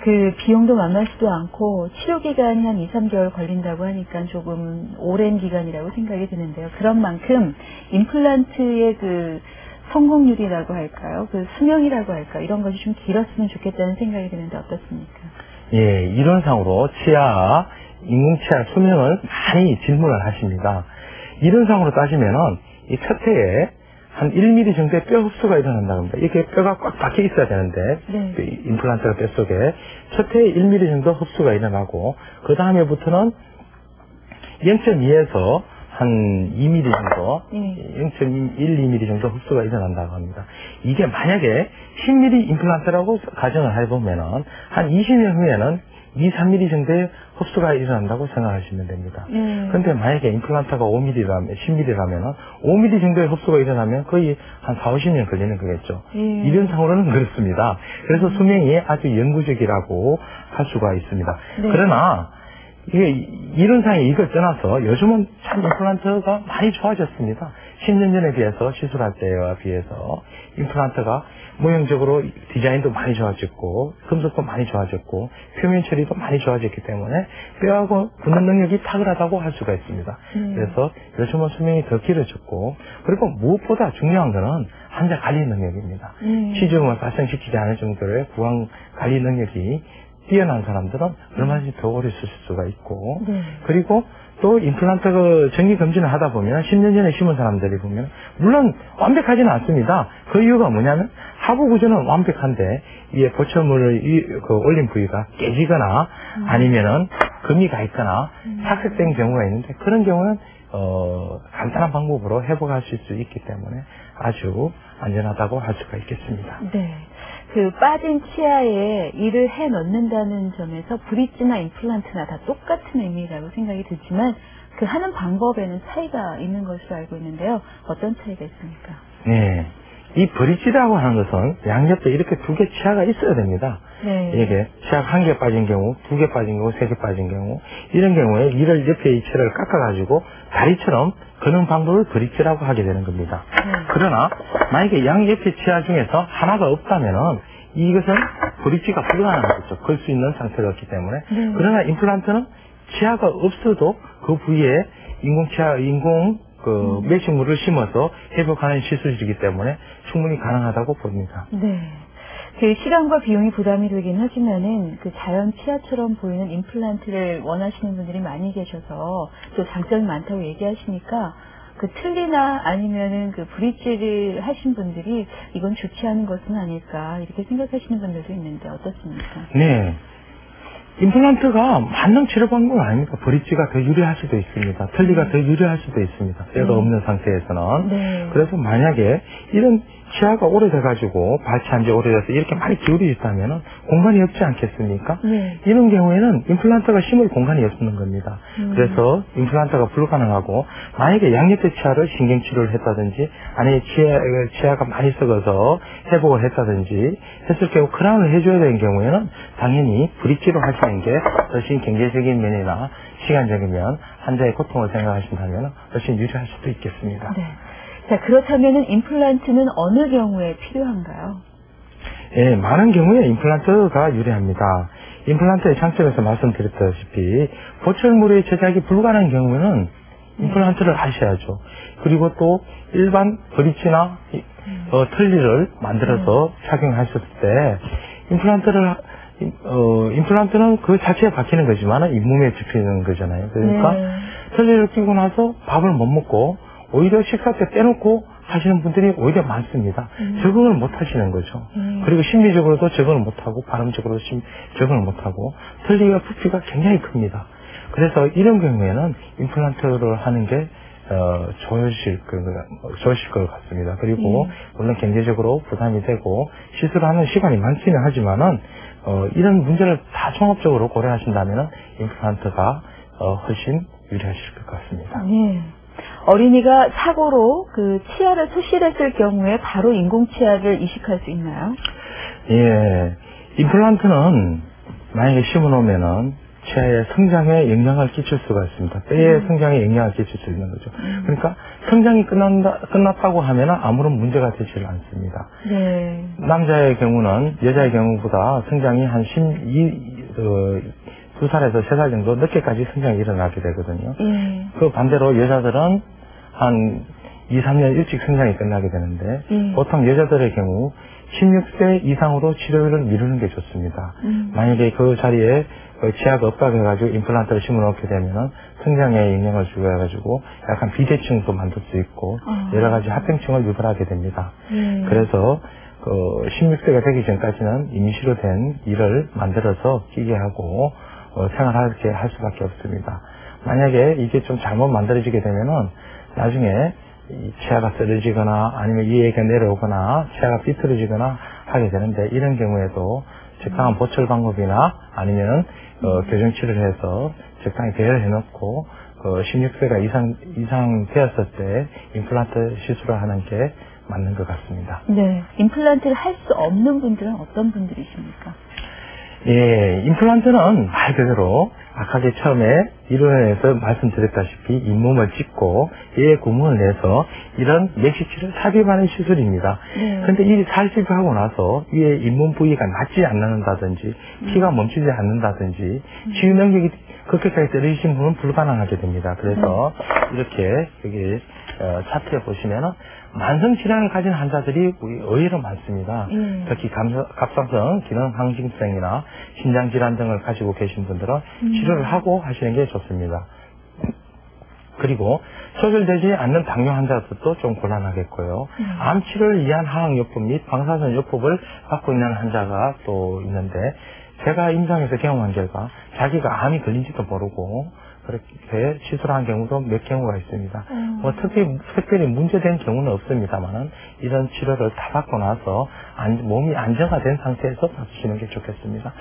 그 비용도 만만치도 않고 치료 기간이 한 2, 3개월 걸린다고 하니까 조금 오랜 기간이라고 생각이 드는데요. 그런 만큼 임플란트의 그 성공률이라고 할까요? 그 수명이라고 할까요? 이런 것이 좀 길었으면 좋겠다는 생각이 드는데 어떻습니까? 예, 이론상으로 치아, 인공치아 수명을 많이 질문을 하십니다. 이론상으로 따지면은 이 첫 해에 한 1mm 정도의 뼈 흡수가 일어난다고 합니다. 이게 뼈가 꽉 박혀 있어야 되는데, 네. 임플란트가 뼛속에 첫 해에 1mm 정도 흡수가 일어나고, 그 다음에부터는 0.2에서 한 2mm 정도, 0.1, 2mm 정도 흡수가 일어난다고 합니다. 이게 만약에 10mm 임플란트라고 가정을 해보면은, 한 20년 후에는 2, 3mm 정도의 흡수가 일어난다고 생각하시면 됩니다. 그런데 만약에 임플란트가 5mm라면, 10mm라면 5mm 정도의 흡수가 일어나면 거의 한 4, 50년 걸리는 거겠죠. 이론상으로는 그렇습니다. 그래서 수명이 아주 영구적이라고 할 수가 있습니다. 네. 그러나 이게 이론상에 이걸 떠나서 요즘은 참 임플란트가 많이 좋아졌습니다. 10년 전에 비해서, 시술할 때와 비해서 임플란트가 모형적으로 디자인도 많이 좋아졌고, 금속도 많이 좋아졌고, 표면 처리도 많이 좋아졌기 때문에 뼈하고 붙는 능력이 탁월하다고 할 수가 있습니다. 그래서 요즘은 수명이 더 길어졌고, 그리고 무엇보다 중요한 거는 환자 관리 능력입니다. 치주음을 발생시키지 않을 정도의 구강 관리 능력이 뛰어난 사람들은 얼마든지 더 오래 쓰실 수가 있고, 그리고 또 임플란트 그 정기 검진을 하다 보면 10년 전에 심은 사람들이 보면 물론 완벽하지는 않습니다. 그 이유가 뭐냐면 하부 구조는 완벽한데 이에 보철물을 올린 부위가 깨지거나 아니면은 금이 가 있거나 착색된 경우가 있는데, 그런 경우는 간단한 방법으로 회복하실 수 있기 때문에 아주 안전하다고 할 수가 있겠습니다. 네. 그 빠진 치아에 이를 해 넣는다는 점에서 브릿지나 임플란트나 다 똑같은 의미라고 생각이 들지만 그 하는 방법에는 차이가 있는 것으로 알고 있는데요. 어떤 차이가 있습니까? 네. 이 브릿지라고 하는 것은 양옆에 이렇게 두 개 치아가 있어야 됩니다. 네. 이게 치아가 한 개 빠진 경우, 두 개 빠진 경우, 세 개 빠진 경우, 이런 경우에 이를 옆에 이 치아를 깎아가지고 다리처럼 그는 방법을 브릿지라고 하게 되는 겁니다. 그러나 만약에 양옆에 치아 중에서 하나가 없다면은 이것은 브릿지가 불가능하겠죠. 걸 수 있는 상태가 없기 때문에. 그러나 임플란트는 치아가 없어도 그 부위에 메쉬물을 심어서 회복하는 시술이기 때문에 충분히 가능하다고 봅니다. 네. 그 시간과 비용이 부담이 되긴 하지만은 그 자연 치아처럼 보이는 임플란트를 원하시는 분들이 많이 계셔서 또 장점이 많다고 얘기하시니까 그 틀니나 아니면은 그 브릿지를 하신 분들이 이건 좋지 않은 것은 아닐까 이렇게 생각하시는 분들도 있는데 어떻습니까? 네. 임플란트가 만능 치료 방법은 아닙니까? 브릿지가 더 유리할 수도 있습니다. 틀니가 더 유리할 수도 있습니다. 뼈가 없는 상태에서는. 그래서 만약에 이런 치아가 오래돼가지고 발치한 지 오래돼서 이렇게 많이 기울어졌다면 공간이 없지 않겠습니까? 이런 경우에는 임플란트가 심을 공간이 없는 겁니다. 그래서 임플란트가 불가능하고, 만약에 양옆의 치아를 신경치료를 했다든지 아니면 치아가 많이 썩어서 회복을 했다든지 했을 경우 크라운을 해줘야 되는 경우에는 당연히 브릿지로 하시는 게 훨씬 경제적인 면이나 시간적인 면, 환자의 고통을 생각하신다면 훨씬 유리할 수도 있겠습니다. 네. 자, 그렇다면은 임플란트는 어느 경우에 필요한가요? 예, 많은 경우에 임플란트가 유리합니다. 임플란트의 장점에서 말씀드렸다시피 보철물의 제작이 불가능한 경우에는 임플란트를 하셔야죠. 그리고 또 일반 브릿지나 틀니를 만들어서 착용하셨을 때 임플란트는 그 자체에 박히는 거지만 잇몸에 접히는 거잖아요. 그러니까 틀니를 끼고 나서 밥을 못 먹고 오히려 식사 때 떼놓고 하시는 분들이 오히려 많습니다. 적응을 못 하시는 거죠. 그리고 심리적으로도 적응을 못하고 발음적으로도 적응을 못하고 틀니가 부피가 굉장히 큽니다. 그래서 이런 경우에는 임플란트를 하는 게 좋으실 것 같습니다. 그리고 물론 경제적으로 부담이 되고 시술하는 시간이 많기는 하지만은 이런 문제를 다 종합적으로 고려하신다면 임플란트가 훨씬 유리하실 것 같습니다. 어린이가 사고로 그 치아를 소실했을 경우에 바로 인공치아를 이식할 수 있나요? 예, 임플란트는 만약에 심어놓으면은 치아의 성장에 영향을 끼칠 수가 있습니다. 뼈의 성장에 영향을 끼칠 수 있는 거죠. 그러니까 성장이 끝났다고 하면 아무런 문제가 되지 않습니다. 네. 남자의 경우는 여자의 경우보다 성장이 한 2살에서 3살 정도 늦게까지 성장이 일어나게 되거든요. 그 반대로 여자들은 한 2, 3년 일찍 성장이 끝나게 되는데 보통 여자들의 경우 16세 이상으로 치료를 미루는 게 좋습니다. 만약에 그 자리에 치아가 없다고 해가지고 임플란트를 심어놓게 되면은 성장에 영향을 주고 해가지고 약간 비대칭도 만들 수 있고 여러 가지 합병증을 유발하게 됩니다. 그래서 16세가 되기 전까지는 임시로 된 이를 만들어서 끼게 하고 생활하게 할 수밖에 없습니다. 만약에 이게 좀 잘못 만들어지게 되면은 나중에 이 치아가 쓰러지거나 아니면 이에게 내려오거나 치아가 삐뚤어지거나 하게 되는데 이런 경우에도 적당한 보철 방법이나 아니면 교정치료를 해서 적당히 배열해 놓고 16세가 이상 되었을 때 임플란트 시술을 하는 게 맞는 것 같습니다. 네, 임플란트를 할 수 없는 분들은 어떤 분들이십니까? 예, 임플란트는 말 그대로 아까 처음에 이론에서 말씀드렸다시피 잇몸을 찍고 얘의 구멍을 내서 이런 맥시치를 삽입하는 시술입니다. 그런데 이 삽입하고 나서 이의 잇몸 부위가 낫지 않는다든지 피가 멈추지 않는다든지 치유 능력이 그렇게까지 떨어지신 분은 불가능하게 됩니다. 그래서 이렇게 여기 차트에 보시면은 만성 질환을 가진 환자들이 의외로 많습니다. 특히 갑상선 기능 항진성이나 신장 질환 등을 가지고 계신 분들은 치료를 하고 하시는 게 좋습니다. 그리고 소실되지 않는 당뇨 환자들도 좀 곤란하겠고요. 암 치료를 위한 항암요법 및 방사선 요법을 받고 있는 환자가 또 있는데 제가 임상에서 경험한 결과 자기가 암이 걸린지도 모르고 그렇게 시술한 경우도 몇 경우가 있습니다. 특별히 문제된 경우는 없습니다만은 이런 치료를 다 받고 나서 몸이 안정화된 상태에서 받으시는 게 좋겠습니다.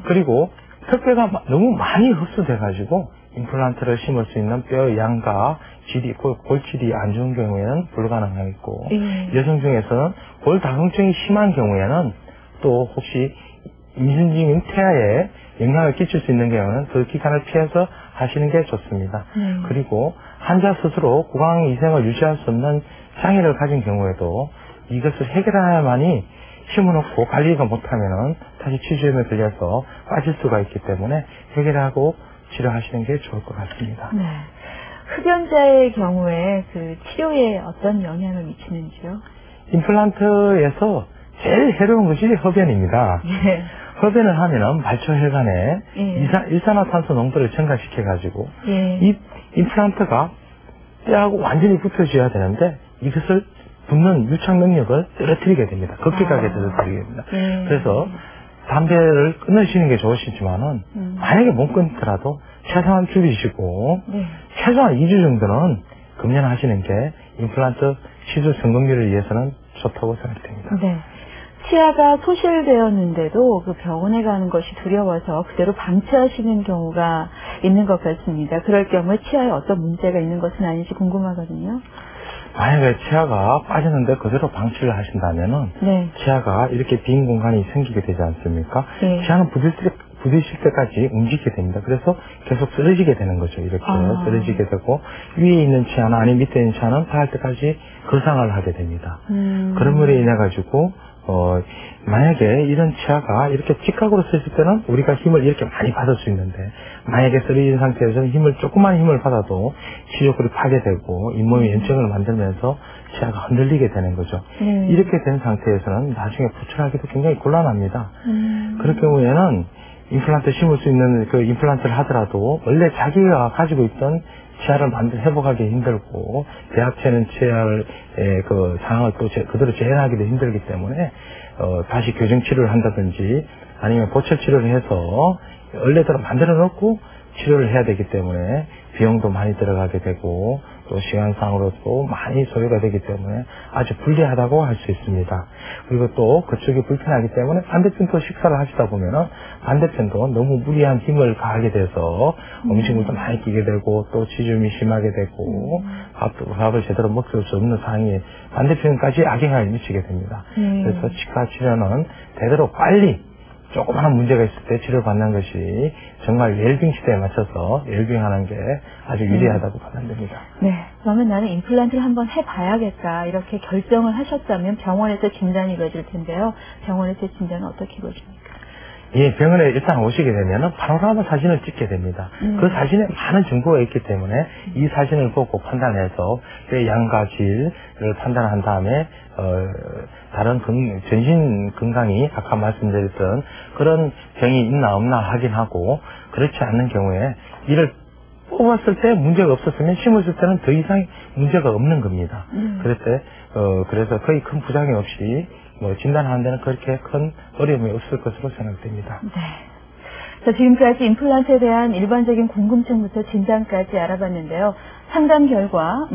그리고 턱뼈가 너무 많이 흡수돼가지고 임플란트를 심을 수 있는 뼈 양과 질이, 골질이 안 좋은 경우에는 불가능하겠고 여성 중에서는 골다공증이 심한 경우에는 또 혹시 임신 중인 태아에 영향을 끼칠 수 있는 경우는 그 기간을 피해서 하시는 게 좋습니다. 그리고 환자 스스로 구강위생을 유지할 수 없는 장애를 가진 경우에도 이것을 해결해야만이 심어놓고 관리가 못하면은 다시 치주염에 걸려서 빠질 수가 있기 때문에 해결하고 치료하시는 게 좋을 것 같습니다. 네. 흡연자의 경우에 그 치료에 어떤 영향을 미치는지요? 임플란트에서 제일 해로운 것이 흡연입니다. 흡연을 하면은 말초혈관에 일산화탄소 농도를 증가시켜가지고 이 임플란트가 뼈하고 완전히 붙어줘야 되는데 이것을 붙는 유착 능력을 떨어뜨리게 됩니다. 급격하게 떨어뜨리게 됩니다. 그래서 담배를 끊으시는 게 좋으시지만은 만약에 못 끊더라도 최소한 줄이시고 최소한 2주 정도는 금연하시는 게 임플란트 시술 성공률을 위해서는 좋다고 생각됩니다. 네. 치아가 소실되었는데도 그 병원에 가는 것이 두려워서 그대로 방치하시는 경우가 있는 것 같습니다. 그럴 경우에 치아에 어떤 문제가 있는 것은 아닌지 궁금하거든요. 만약에 치아가 빠졌는데 그대로 방치를 하신다면은 치아가 이렇게 빈 공간이 생기게 되지 않습니까? 치아는 부딪힐 때까지 움직이게 됩니다. 그래서 계속 쓰러지게 되는 거죠. 이렇게 쓰러지게 되고 위에 있는 치아나 아니 밑에 있는 치아는 닿을 때까지 거상을 하게 됩니다. 그런 물에 인해 가지고 만약에 이런 치아가 이렇게 직각으로 쓰실 때는 우리가 힘을 이렇게 많이 받을 수 있는데 만약에 쓰러진 상태에서는 조그만 힘을 받아도 치료골이 파괴되고 잇몸이 염증을 만들면서 치아가 흔들리게 되는 거죠. 이렇게 된 상태에서는 나중에 부출하기도 굉장히 곤란합니다. 그럴 경우에는 임플란트 심을 수 있는 그 임플란트를 하더라도 원래 자기가 가지고 있던 치아를 회복하기 힘들고 대합체는 치아의 그 상황을 또 그대로 재현하기도 힘들기 때문에 다시 교정 치료를 한다든지 아니면 보철 치료를 해서 원래대로 만들어 놓고 치료를 해야 되기 때문에 비용도 많이 들어가게 되고 또 시간상으로도 많이 소요가 되기 때문에 아주 불리하다고 할 수 있습니다. 그리고 또 그쪽이 불편하기 때문에 반대편도 식사를 하시다 보면은 반대편도 너무 무리한 힘을 가하게 돼서 음식물도 많이 끼게 되고 또 치주음이 심하게 되고 밥을 제대로 먹을 수 없는 상황이 반대편까지 악영향을 미치게 됩니다. 그래서 치과 치료는 대대로 빨리 조그마한 문제가 있을 때 치료받는 것이 정말 웰빙 시대에 맞춰서 웰빙하는 게 아주 유리하다고 판단됩니다. 네. 그러면 나는 임플란트를 한번 해봐야겠다 이렇게 결정을 하셨다면 병원에서 진단이 이루어질 텐데요. 병원에서 진단은 어떻게 이루어집니까? 예, 병원에 일단 오시게 되면은 파노라마 사진을 찍게 됩니다. 그 사진에 많은 정보가 있기 때문에 이 사진을 보고 판단해서 그 양과 질을 판단한 다음에 다른 전신 건강이 아까 말씀드렸던 그런 병이 있나 없나 확인하고 그렇지 않는 경우에 이를 뽑았을 때 문제가 없었으면 심었을 때는 더 이상 문제가 없는 겁니다. 그래서 거의 큰 부작용 없이 진단하는 데는 그렇게 큰 어려움이 없을 것으로 생각됩니다. 네. 자, 지금까지 임플란트에 대한 일반적인 궁금증부터 진단까지 알아봤는데요. 상담 결과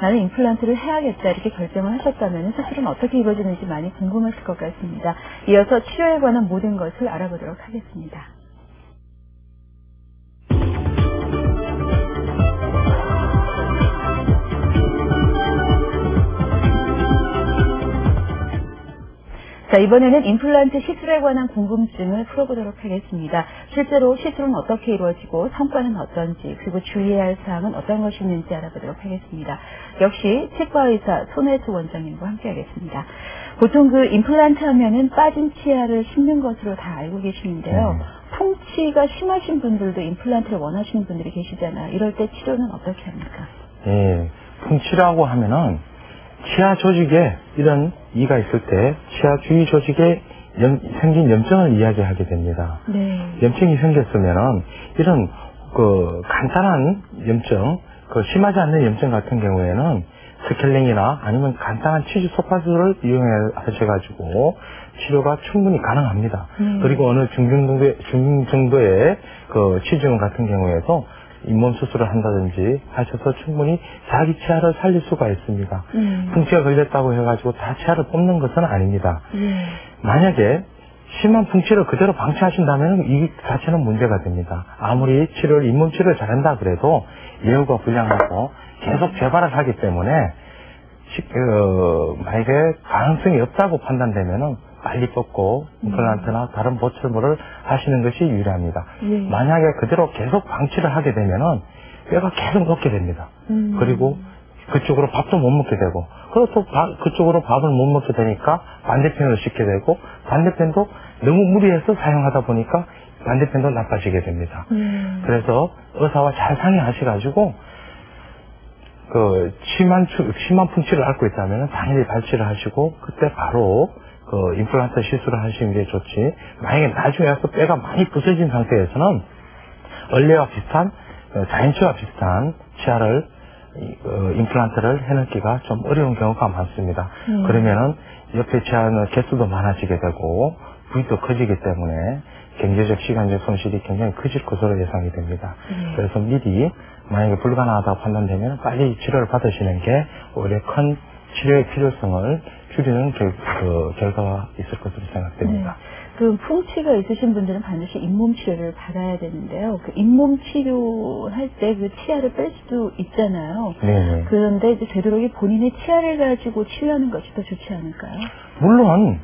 나는 임플란트를 해야겠다 이렇게 결정을 하셨다면 수술은 어떻게 이루어지는지 많이 궁금하실 것 같습니다. 이어서 치료에 관한 모든 것을 알아보도록 하겠습니다. 자, 이번에는 임플란트 시술에 관한 궁금증을 풀어보도록 하겠습니다. 실제로 시술은 어떻게 이루어지고 성과는 어떤지 그리고 주의해야 할 사항은 어떤 것이 있는지 알아보도록 하겠습니다. 역시 치과의사 손혜수 원장님과 함께하겠습니다. 보통 그 임플란트 하면은 빠진 치아를 심는 것으로 다 알고 계시는데요. 풍치가 심하신 분들도 임플란트를 원하시는 분들이 계시잖아요. 이럴 때 치료는 어떻게 합니까? 예, 풍치라고 하면은 치아 조직에 이런 이가 있을 때 치아 주위 조직에 생긴 염증을 이야기하게 됩니다. 네. 염증이 생겼으면은 이런 간단한 염증, 심하지 않는 염증 같은 경우에는 스케일링이나 아니면 간단한 치주 소파수를 이용해 하셔가지고 치료가 충분히 가능합니다. 그리고 어느 중증 정도의 치주염 같은 경우에도 잇몸 수술을 한다든지 하셔서 충분히 자기 치아를 살릴 수가 있습니다. 풍치가 걸렸다고 해가지고 다 치아를 뽑는 것은 아닙니다. 만약에 심한 풍치를 그대로 방치하신다면 이 자체는 문제가 됩니다. 아무리 잇몸 치료를 잘한다 그래도 예후가 불량하고 계속 재발을 하기 때문에 만약에 가능성이 없다고 판단되면은 빨리 뽑고 임플란트나 다른 보철물을 하시는 것이 유리합니다. 만약에 그대로 계속 방치를 하게 되면은 뼈가 계속 녹게 됩니다. 그리고 그쪽으로 밥도 못 먹게 되고 그리고 또 그쪽으로 밥을 못 먹게 되니까 반대편으로 씻게 되고 반대편도 너무 무리해서 사용하다 보니까 반대편도 나빠지게 됩니다. 그래서 의사와 잘 상의하셔가지고 심한 풍치를 앓고 있다면 당연히 발치를 하시고 그때 바로 임플란트 시술을 하시는 게 좋지. 만약에 나중에 와서 뼈가 많이 부서진 상태에서는 원래와 비슷한 자연치와 비슷한 치아를 임플란트를 해넣기가 좀 어려운 경우가 많습니다. 그러면은 옆에 치아는 개수도 많아지게 되고 부위도 커지기 때문에 경제적 시간적 손실이 굉장히 커질 것으로 예상이 됩니다. 그래서 미리 만약에 불가능하다고 판단되면 빨리 치료를 받으시는 게 오히려 큰 치료의 필요성을 줄이는 결과가 있을 것으로 생각됩니다. 그 풍치가 있으신 분들은 반드시 잇몸 치료를 받아야 되는데요. 그 잇몸 치료할 때 그 치아를 뺄 수도 있잖아요. 네네. 그런데 이제 되도록이 본인의 치아를 가지고 치료하는 것이 더 좋지 않을까요? 물론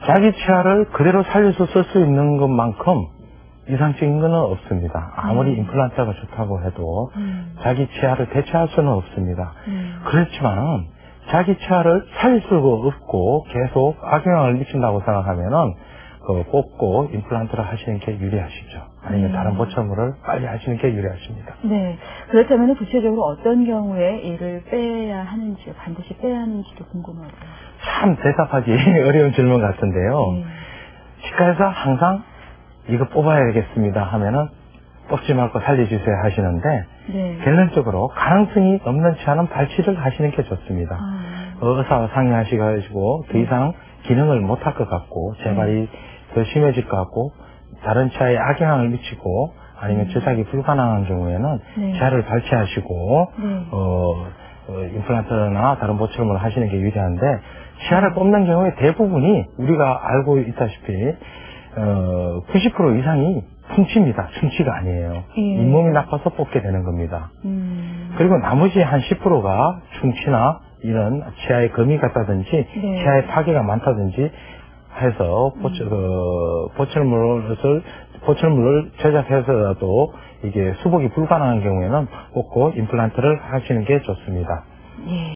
자기 치아를 그대로 살려서 쓸 수 있는 것만큼 이상적인 건 없습니다. 아무리 임플란트가 좋다고 해도 자기 치아를 대체할 수는 없습니다. 그렇지만 자기 치아를 살릴 수가 없고 계속 악영향을 미친다고 생각하면은 뽑고 임플란트를 하시는 게 유리하시죠. 아니면 다른 보철물을 빨리 하시는 게 유리하십니다. 네. 그렇다면 구체적으로 어떤 경우에 이를 빼야 하는지, 반드시 빼야 하는지도 궁금하고요. 참 대답하기 어려운 질문 같은데요. 치과에서 항상 이거 뽑아야겠습니다 하면은 뽑지 말고 살려주세요 하시는데 결론적으로 가능성이 없는 치아는 발치를 하시는 게 좋습니다. 의사와 상의하셔가지고 더 이상 기능을 못할 것 같고 재발이 더 심해질 것 같고 다른 치아에 악영향을 미치고 아니면 제작이 불가능한 경우에는 치아를 발치하시고 임플란트나 다른 보철물을 하시는 게 유리한데 치아를 뽑는 경우에 대부분이 우리가 알고 있다시피 90% 이상이 풍치입니다. 충치가 아니에요. 잇몸이 나빠서 뽑게 되는 겁니다. 그리고 나머지 한 10%가 충치나 이런 치아에 금이 갔다든지 치아에 파괴가 많다든지 해서 보철물을 제작해서라도 이게 수복이 불가능한 경우에는 꼭 임플란트를 하시는 게 좋습니다. 예.